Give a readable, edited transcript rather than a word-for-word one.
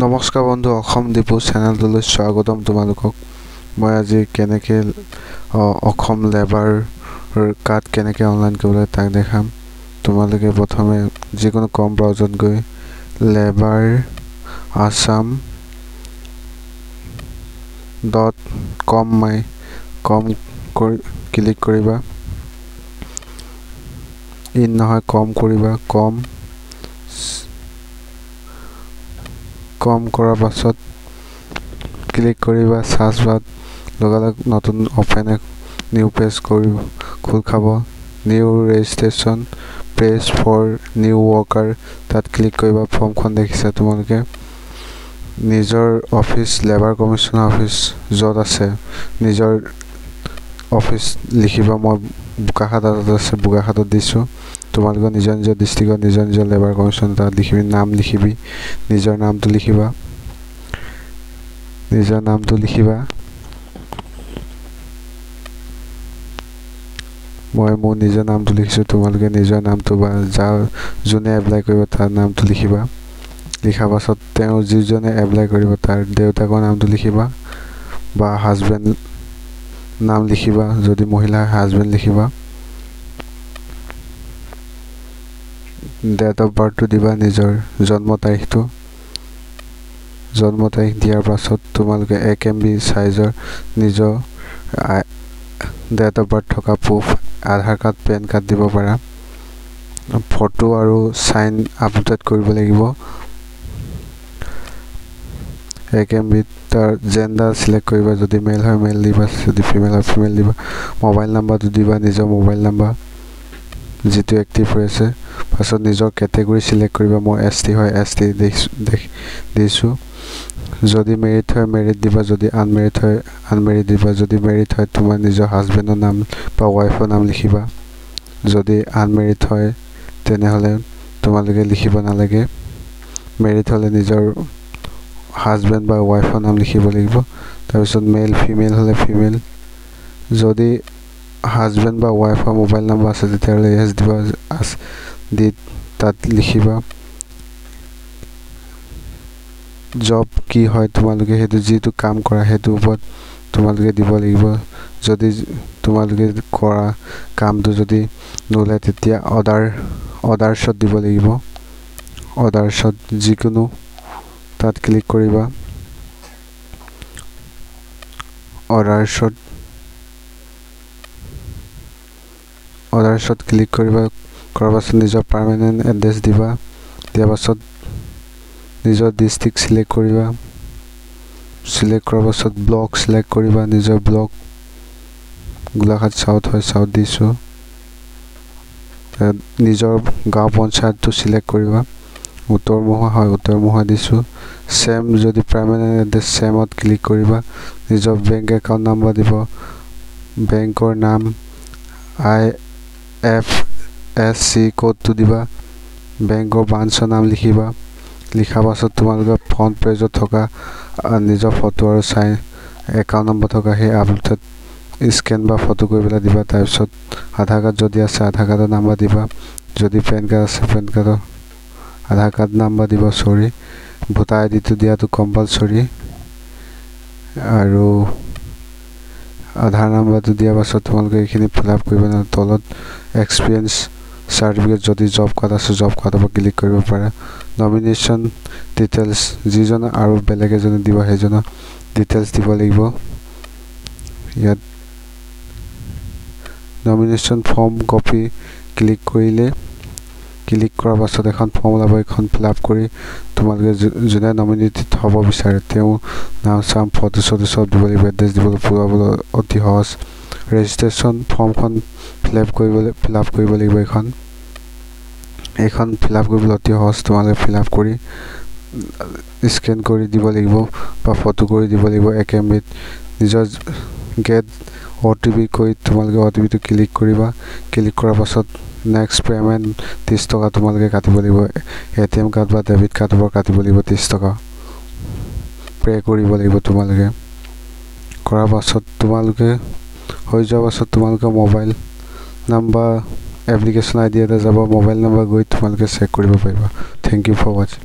নমস্কাৰ বন্ধু অসম ডিপু চেনেলটোলৈ স্বাগতম তোমালোকক মই আজি কেনেকৈ অসম লেবাৰ কাৰ্ড কেনেকৈ অনলাইন কৰিব লাগে তাক দেখাম তোমালোকে প্ৰথমে যিকোনো কম ব্ৰাউজাৰত গৈ লেবাৰ assam.com ক্লিক কৰিবা ইন নহয় কম কৰিবা কম কৰাৰ পাছত ক্লিক কৰিবা সাৰ্চ বাৰ লগালগ নতুন ওপেন নিউ পেজ খোল খাব new registration page for new worker তাত ক্লিক কৰিবা ফৰ্মখন দেখিছা তোমালোকে নিজৰ অফিচ লেবাৰ কমিছনৰ অফিচ য'ত আছে নিজৰ অফিচ লিখিবা মই বোকাখাতত আছে বোকাখাতত দিছো তোমালোকে নিজৰ ডিস্ট্ৰিক্টৰ নিজৰ লেবাৰ কমিছন তাত লিখিবি নাম লিখিবি নিজৰ নামটো লিখিবা মই মোৰ নিজৰ নামটো লিখিছো তোমালোকে নিজৰ নামটো বা যোনে এপ্লাই কৰিব তাৰ নামটো লিখিবা লিখাৰ পাছত তেওঁ যিজনে এপ্লাই কৰিব তাৰ দেউতাকৰ নামটো লিখিবা বা হাজবেণ্ড নাম লিখিবা যদি মহিলা হাজবেণ্ড লিখিবা ডেট অফ বাৰ্থটো দিবা নিজৰ জন্ম তাৰিখটো দিয়াৰ পাছত তোমালোকে 1 MB সাইজৰ নিজৰ ডেট অফ বাৰ্থ থকা প্ৰুফ আধাৰ কাৰ্ড পেন কাৰ্ড দিব পাৰা ফটো আৰু সাইন আপডেট কৰিব লাগিব 1 MB তাৰ জেন্ডাৰ সিলেক্ট কৰিবা যদি মেল হয় মেল দিবা যদি ফিমেল হয় ফিমেল দিবা মোবাইল নাম্বাৰটো দিবা নিজৰ মোবাইল নাম্বাৰ যেটো এক্টিভ হৈ আছে পাছত নিজৰ ক্যাটাগৰী সিলেক্ট কৰিবা মই ST হয় ST দিছো যদি মেৰিড হয় মেৰিড দিবা যদি আনমেৰিড হয় আনমেৰিড দিবা যদি মেৰিড হয় তোমাৰ নিজৰ হাজবেণ্ডৰ নাম বা ওয়াইফৰ নাম লিখিবা যদি আনমেৰিড হয় তেনেহলে তোমালোকে লিখিব নালাগে মেৰিড হলে নিজৰ হাজবেণ্ড বা ওয়াইফৰ নাম লিখিব লাগিব তাৰপিছত মেল ফিমেল হলে ফিমেল যদি হাজবেণ্ড বা ওয়াইফৰ মোবাইল নাম্বাৰ আছে তেতিয়াহলে এস দিবা দি তাত লিখিবা জব কি হয় তোমালোকে হেতু যেটো কাম কৰা হেতু ওপৰত তোমালোকে দিব লাগিব যদি তোমালোকে কৰা কামটো যদি নলে তেতিয়া অৰ্ডাৰছত দিব লাগিব অৰ্ডাৰছত যিকোনো তাত ক্লিক কৰিবা অৰ্ডাৰছত ক্লিক কৰিবা কৰাৰ পাছত নিজৰ পাৰ্মানেন্ট এড্ৰেছ দিবা দিয়াৰ পাছত নিজৰ ডিস্ট্ৰিক্ট সিলেক্ট কৰিবা সিলেক্ট কৰাৰ পাছত ব্লক সিলেক্ট কৰিবা নিজৰ ব্লক গোলাঘাট সাউথ হয় সাউথ দিছো নিজৰ গাঁও পঞ্চায়তটো সিলেক্ট কৰিবা উত্তৰমহা হয় উত্তৰমহা দিছো সেম যদি পাৰ্মানেন্ট এড্ৰেছ সেমত ক্লিক কৰিবা নিজৰ বেংক একাউন্ট নাম্বাৰ দিব বেংকৰ নাম IFSC কোডটো দিবা বেংকৰ ব্ৰাঞ্চৰ নাম লিখিবা লিখাৰ পাছত তোমালোকৰ ফ্ৰন্ট পেজত থকা নিজৰ ফটো আৰু সাইন একাউন্ট নম্বৰ থকা হে আপডেট স্ক্যান বা ফটো কৰি পেলাই দিবা তাৰপিছত আধাৰ কাৰ্ড যদি আছে আধাৰ কাৰ্ডৰ নাম্বাৰ দিবা যদি পেন কাৰ্ড আছে পেন কাৰ্ডৰ আধাৰ কাৰ্ড নাম্বাৰ দিব সৰি ভোটাৰ আইডিটো দিয়াটো কম্পালসৰি আৰু আধাৰ নাম্বাৰটো দিয়াৰ পাছত তোমালোকে এইখিনি ফিলআপ কৰিব না তলত এক্সপেৰিয়েন্স সাৰ্টিফিকেট যদি জব কাৰ্ড আছে জব কাৰ্ডৰ পৰা ক্লিক কৰিব পাৰা নমিনেশন ডিটেইলছ যিজন আৰু বেলেগ এজন দিব হেজন ডিটেইলছ দিব লাগিব ইয়াত নমিনেশন ফৰ্ম কপি ক্লিক কৰাৰ পাছত এখন ফৰ্ম ওলাব এখন ফিলআপ কৰি তোমালোকে যোনে নমিনেটেড হ'ব বিচাৰে তেওঁ নাম সাম ফটো সব দিব লাগিব এড্ৰেছ দিব পুৰাবলৈ অতি সহজ ৰেজিষ্ট্ৰেচন ফৰ্মখন ফিলআপ কৰিব লাগিব এখন ফিলআপ কৰিবলৈ অতি সহজ তোমালোকে ফিলআপ কৰি স্ক্যান কৰি দিব লাগিব বা ফটো কৰি দিব লাগিব 1 MB নিজৰ গেট OTP কৈ তোমালোকে OTP টো ক্লিক কৰিবা ক্লিক কৰাৰ পাছত নেক্সট পেমেন্ট 30 টকা তোমালোকে কাটিব লাগিব ATM কাৰ্ড বা ডেবিট কাৰ্ডৰ পৰা কাটিব লাগিব 30 টকা পে কৰিব লাগিব তোমালোকে কৰাৰ পাছত তোমালোকে হৈ যোৱাৰ পাছত তোমালোকে মোবাইল নাম্বাৰ এপ্লিকেশন আইডি এটা যাব মোবাইল নাম্বাৰ গৈ তোমালোকে চেক কৰিব পাৰিবা থ্যাংক ইউ ফৰ ওয়াচিং